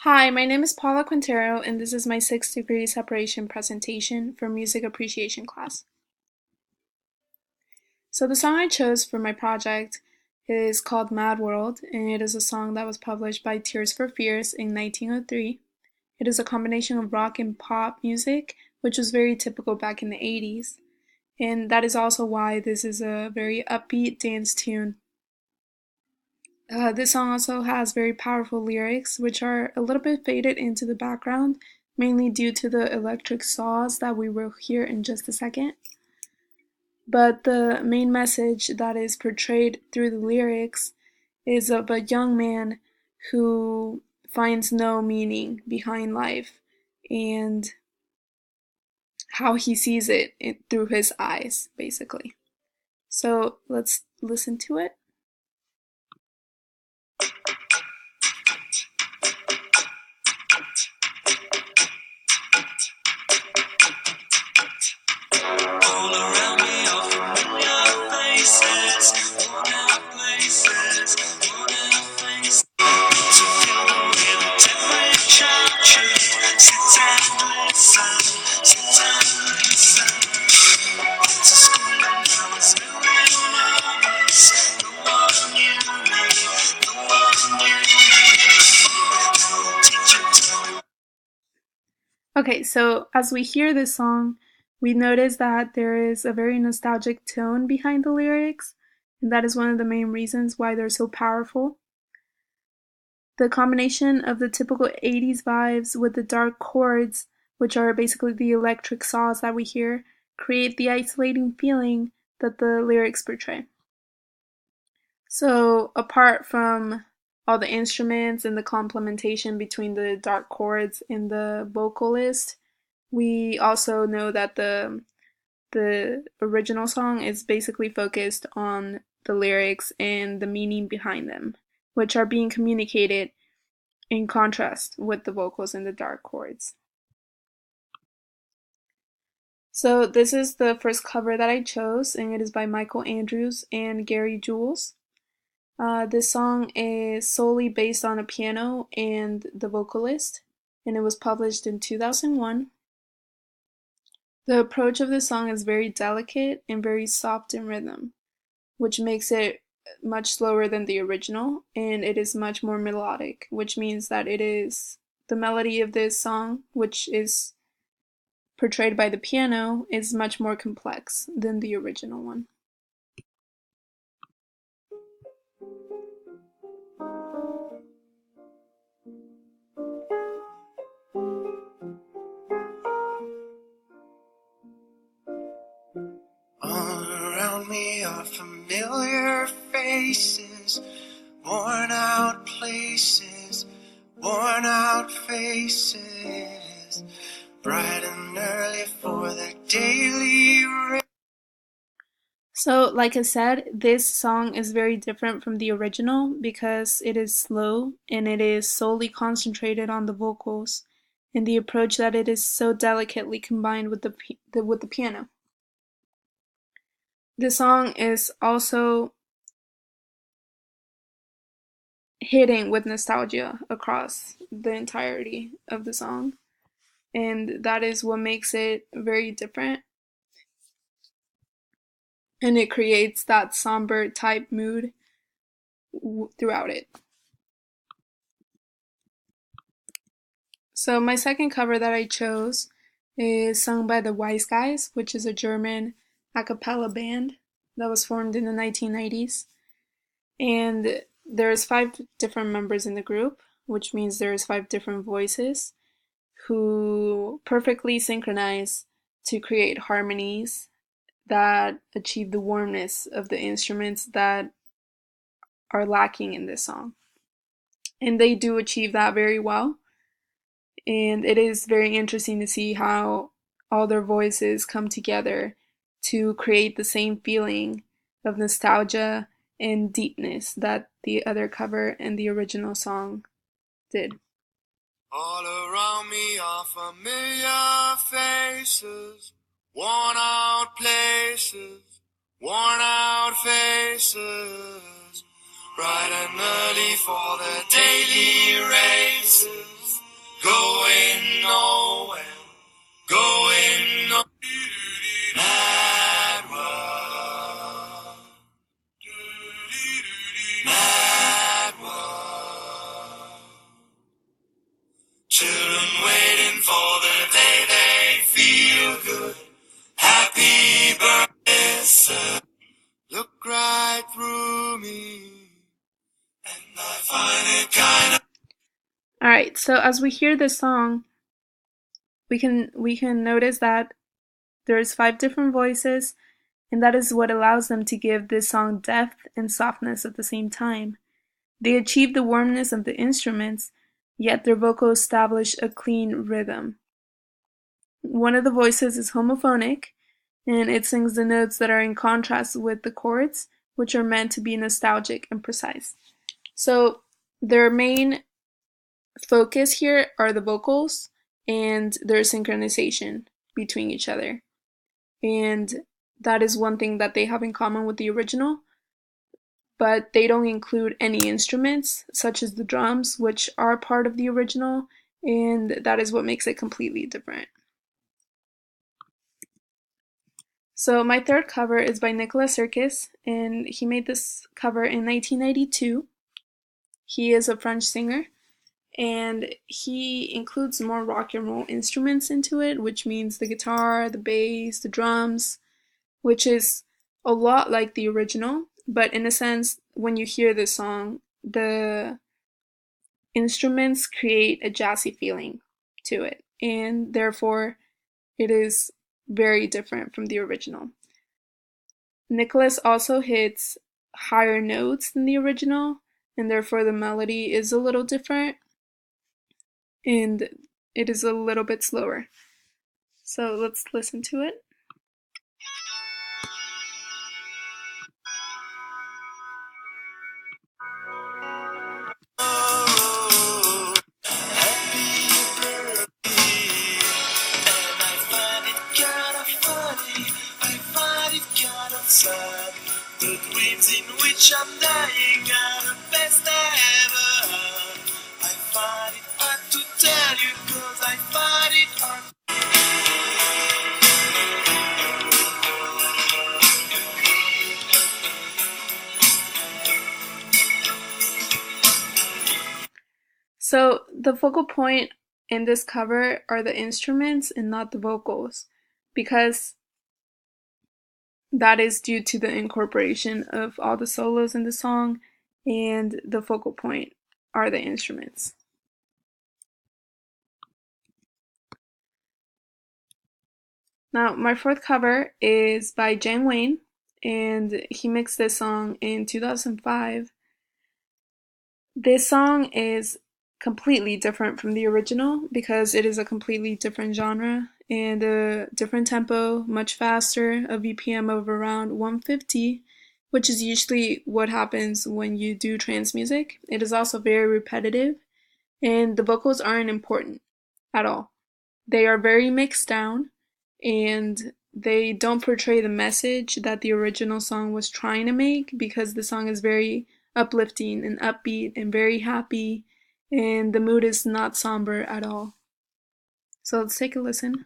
Hi, my name is Paula Quintero, and this is my sixth degree separation presentation for music appreciation class. So the song I chose for my project is called Mad World, and it is a song that was published by Tears for Fears in 1903. It is a combination of rock and pop music, which was very typical back in the 80s, and that is also why this is a very upbeat dance tune. This song also has very powerful lyrics, which are a little bit faded into the background, mainly due to the electric saws that we will hear in just a second. But the main message that is portrayed through the lyrics is of a young man who finds no meaning behind life and how he sees it through his eyes, basically. So let's listen to it. All around me are familiar faces, worn out places, worn out faces. To feel the real temperature shift. Sit and listen, sit and listen. To school and I was feeling nervous. No one knew me, no one knew me. No teacher told me. Okay, so as we hear this song, we notice that there is a very nostalgic tone behind the lyrics, and that is one of the main reasons why they're so powerful. The combination of the typical 80s vibes with the dark chords, which are basically the electric saws that we hear, create the isolating feeling that the lyrics portray. So, apart from all the instruments and the complementation between the dark chords and the vocalist, we also know that the original song is basically focused on the lyrics and the meaning behind them, which are being communicated in contrast with the vocals and the dark chords. So this is the first cover that I chose, and it is by Michael Andrews and Gary Jules. This song is solely based on a piano and the vocalist, and it was published in 2001. The approach of this song is very delicate and very soft in rhythm, which makes it much slower than the original, and it is much more melodic, which means that it is the melody of this song, which is portrayed by the piano, is much more complex than the original one. All around me are familiar faces, worn out places, worn out faces, bright and early for their daily race. So, like I said, this song is very different from the original because it is slow and it is solely concentrated on the vocals and the approach that it is so delicately combined with the piano. The song is also hitting with nostalgia across the entirety of the song, and that is what makes it very different, and it creates that somber type mood throughout it. So my second cover that I chose is sung by the Wise Guys, which is a German a cappella band that was formed in the 1990s. And there's 5 different members in the group, which means there's 5 different voices who perfectly synchronize to create harmonies that achieve the warmness of the instruments that are lacking in this song. And they do achieve that very well. And it is very interesting to see how all their voices come together to create the same feeling of nostalgia and deepness that the other cover and the original song did. All around me are familiar faces, worn out places, worn out faces, bright and early for the daily races. for the day they feel good. Happy birthday, sir. Look right through me, and I find it kind of. Alright, so as we hear this song, we can notice that there's 5 different voices, and that is what allows them to give this song depth and softness at the same time. They achieve the warmness of the instruments, yet their vocals establish a clean rhythm. One of the voices is homophonic, and it sings the notes that are in contrast with the chords, which are meant to be nostalgic and precise. So their main focus here are the vocals and their synchronization between each other. And that is one thing that they have in common with the original, but they don't include any instruments, such as the drums, which are part of the original, and that is what makes it completely different. So my third cover is by Nicholas Sirkis, and he made this cover in 1992. He is a French singer, and he includes more rock and roll instruments into it, which means the guitar, the bass, the drums, which is a lot like the original, but in a sense, when you hear this song, the instruments create a jazzy feeling to it, and therefore it is very different from the original. Nicholas also hits higher notes than the original, and therefore the melody is a little different, and it is a little bit slower. So let's listen to it. The dreams in which I'm dying are the best I ever had. I find it hard to tell you, 'cause I find it hard. So the focal point in this cover are the instruments and not the vocals, because that is due to the incorporation of all the solos in the song, and the focal point are the instruments. Now, my fourth cover is by Jan Wayne, and he mixed this song in 2005. This song is completely different from the original because it is a completely different genre and a different tempo, much faster, a BPM of around 150, which is usually what happens when you do trance music. It is also very repetitive, and the vocals aren't important at all. They are very mixed down, and they don't portray the message that the original song was trying to make, because the song is very uplifting and upbeat and very happy, and the mood is not somber at all. So let's take a listen.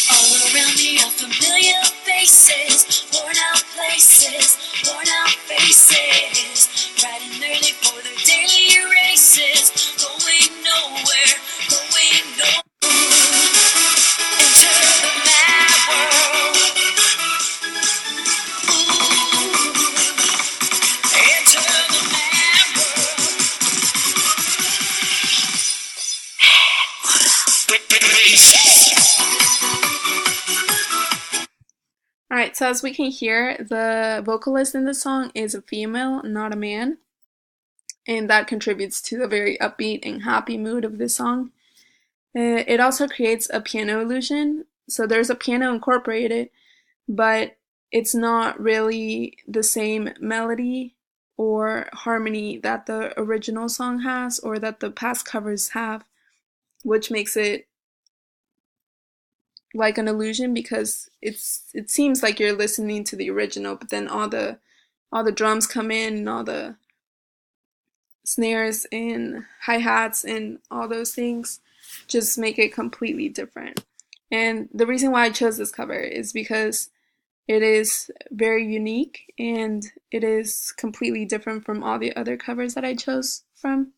All around me are familiar faces, worn out places, worn out faces, riding early for their daily races, going nowhere, going nowhere. Enter the mad world. Ooh. Enter the mad world. Alright, so as we can hear, the vocalist in the song is a female, not a man, and that contributes to the very upbeat and happy mood of this song. It also creates a piano illusion, so there's a piano incorporated, but it's not really the same melody or harmony that the original song has or that the past covers have, which makes it like an illusion, because it seems like you're listening to the original, but then all the drums come in and all the snares and hi-hats and all those things just make it completely different. And the reason why I chose this cover is because It is very unique and it is completely different from all the other covers that I chose from.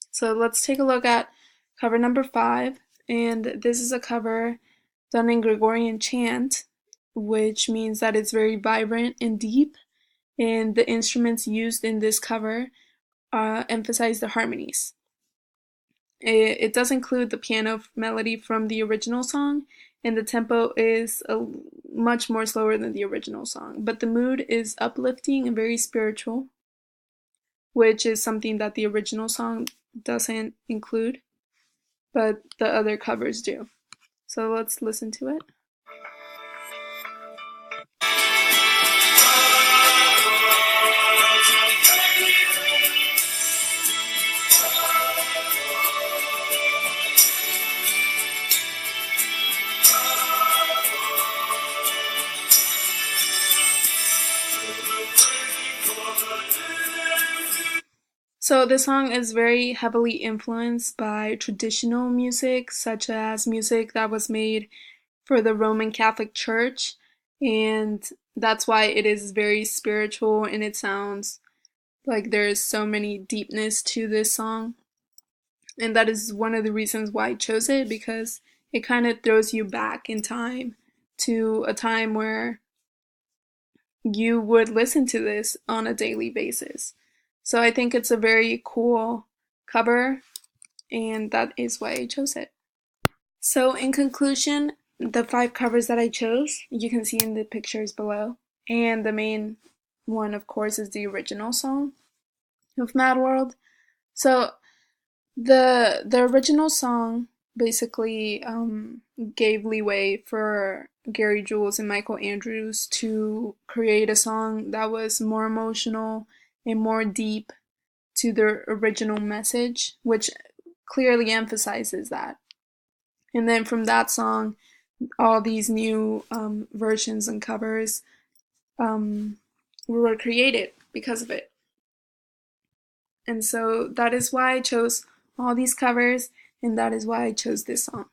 So let's take a look at cover number 5, and this is a cover done in Gregorian chant, which means that it's very vibrant and deep, and the instruments used in this cover emphasize the harmonies. It does include the piano melody from the original song, and the tempo is much more slower than the original song, but the mood is uplifting and very spiritual, which is something that the original song doesn't include, but the other covers do. So let's listen to it. So the song is very heavily influenced by traditional music, such as music that was made for the Roman Catholic Church, and that's why it is very spiritual and it sounds like there's so many deepness to this song. And that is one of the reasons why I chose it, because it kind of throws you back in time to a time where you would listen to this on a daily basis. So I think it's a very cool cover, and that is why I chose it. So in conclusion, the 5 covers that I chose, you can see in the pictures below. And the main one, of course, is the original song of Mad World. So the original song basically gave leeway for Gary Jules and Michael Andrews to create a song that was more emotional and more deep to their original message, which clearly emphasizes that. And then from that song, all these new versions and covers were created because of it. And so that is why I chose all these covers, and that is why I chose this song.